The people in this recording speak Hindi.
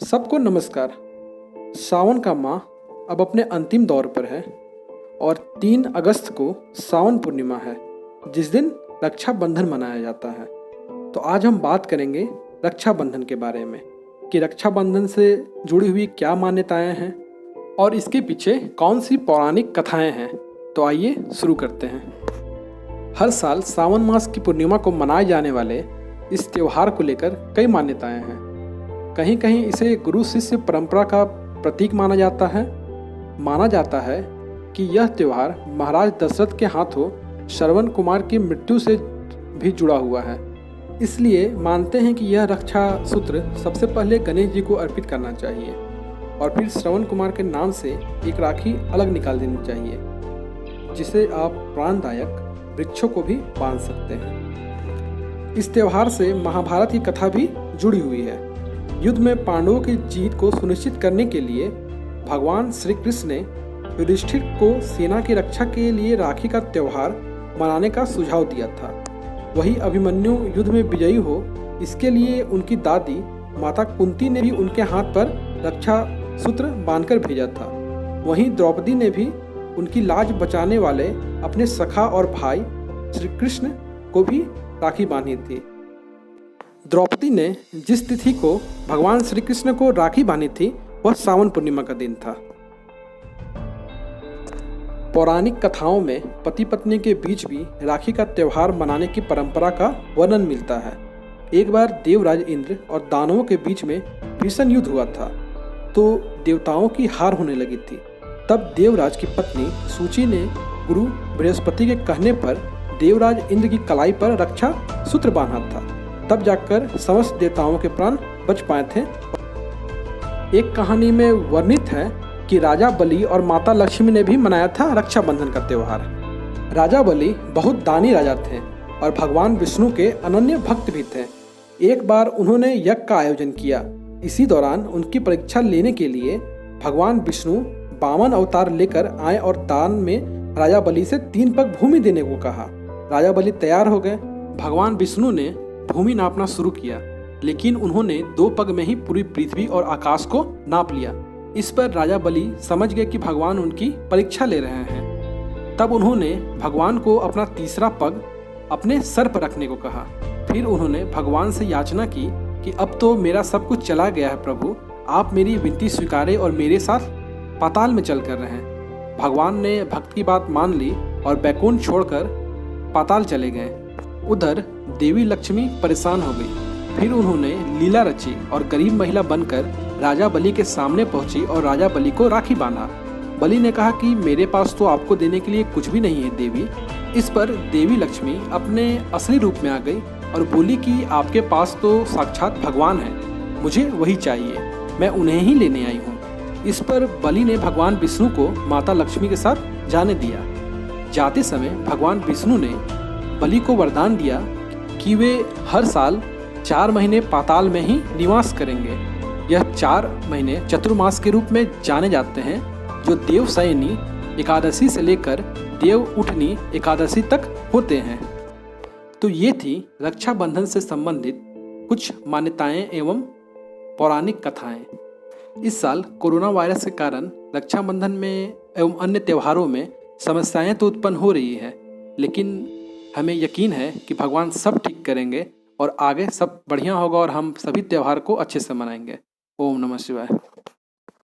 सबको नमस्कार। सावन का माह अब अपने अंतिम दौर पर है और 3 अगस्त को सावन पूर्णिमा है, जिस दिन रक्षाबंधन मनाया जाता है। तो आज हम बात करेंगे रक्षाबंधन के बारे में कि रक्षाबंधन से जुड़ी हुई क्या मान्यताएं हैं और इसके पीछे कौन सी पौराणिक कथाएं हैं। तो आइए शुरू करते हैं। हर साल सावन मास की पूर्णिमा को मनाए जाने वाले इस त्यौहार को लेकर कई मान्यताएं हैं। कहीं कहीं इसे गुरु शिष्य परंपरा का प्रतीक माना जाता है। माना जाता है कि यह त्यौहार महाराज दशरथ के हाथों श्रवण कुमार की मृत्यु से भी जुड़ा हुआ है, इसलिए मानते हैं कि यह रक्षा सूत्र सबसे पहले गणेश जी को अर्पित करना चाहिए और फिर श्रवण कुमार के नाम से एक राखी अलग निकाल देनी चाहिए, जिसे आप प्राणदायक वृक्षों को भी बांध सकते हैं। इस त्यौहार से महाभारत की कथा भी जुड़ी हुई है। युद्ध में पांडवों की जीत को सुनिश्चित करने के लिए भगवान श्री कृष्ण ने युधिष्ठिर को सेना की रक्षा के लिए राखी का त्यौहार मनाने का सुझाव दिया था। वही अभिमन्यु युद्ध में विजयी हो, इसके लिए उनकी दादी माता कुंती ने भी उनके हाथ पर रक्षा सूत्र बांधकर भेजा था। वहीं द्रौपदी ने भी उनकी लाज बचाने वाले अपने सखा और भाई श्री कृष्ण को भी राखी बांधी थी। द्रौपदी ने जिस तिथि को भगवान श्री कृष्ण को राखी बांधी थी वह सावन पूर्णिमा का दिन था। पौराणिक कथाओं में पति पत्नी के बीच भी राखी का त्यौहार मनाने की परंपरा का वर्णन मिलता है। एक बार देवराज इंद्र और दानवों के बीच में भीषण युद्ध हुआ था, तो देवताओं की हार होने लगी थी। तब देवराज की पत्नी सूची ने गुरु बृहस्पति के कहने पर देवराज इंद्र की कलाई पर रक्षा सूत्र बांधा था। तब जाकर समस्त देवताओं के प्राण बच पाए थे। एक कहानी में वर्णित है कि राजा बलि और माता लक्ष्मी ने भी मनाया था रक्षाबंधन का त्यौहार। राजा बलि बहुत दानी राजा थे और भगवान विष्णु के अनन्य भक्त भी थे। एक बार उन्होंने यज्ञ का आयोजन किया। इसी दौरान उनकी परीक्षा लेने के लिए भगवान विष्णु वामन अवतार लेकर आए और दान में राजा बलि से 3 पग भूमि देने को कहा। राजा बलि तैयार हो गए। भगवान विष्णु ने भूमि नापना शुरू किया, लेकिन उन्होंने 2 पग में ही पूरी पृथ्वी और आकाश को नाप लिया। इस पर राजा बलि समझ गए कि भगवान उनकी परीक्षा ले रहे हैं। तब उन्होंने भगवान को अपना तीसरा पग अपने सर पर रखने को कहा। फिर उन्होंने भगवान से याचना की कि अब तो मेरा सब कुछ चला गया है प्रभु, आप मेरी विनती स्वीकारें और मेरे साथ पाताल में चल कर रहें। भगवान ने भक्त की बात मान ली और बैकुंठ छोड़कर पाताल चले गए। उधर देवी लक्ष्मी परेशान हो गई। फिर उन्होंने लीला रची और गरीब महिला बनकर राजा बलि के सामने पहुंची और राजा बलि को राखी बांधा। बलि ने कहा कि मेरे पास तो आपको देने के लिए कुछ भी नहीं है देवी। इस पर देवी लक्ष्मी अपने असली रूप में आ गई और बोली कि आपके पास तो साक्षात भगवान है, मुझे वही चाहिए, मैं उन्हें ही लेने आई हूँ। इस पर बलि ने भगवान विष्णु को माता लक्ष्मी के साथ जाने दिया। जाते समय भगवान विष्णु ने बलि को वरदान दिया कि वे हर साल 4 महीने पाताल में ही निवास करेंगे। यह 4 महीने चतुर्मास के रूप में जाने जाते हैं, जो देवशयनी एकादशी से लेकर देव उठनी एकादशी तक होते हैं। तो ये थी रक्षाबंधन से संबंधित कुछ मान्यताएं एवं पौराणिक कथाएं। इस साल कोरोना वायरस के कारण रक्षाबंधन में एवं अन्य त्योहारों में समस्याएं तो उत्पन्न हो रही है, लेकिन हमें यकीन है कि भगवान सब ठीक करेंगे और आगे सब बढ़िया होगा और हम सभी त्यौहार को अच्छे से मनाएंगे। ओम नमः शिवाय।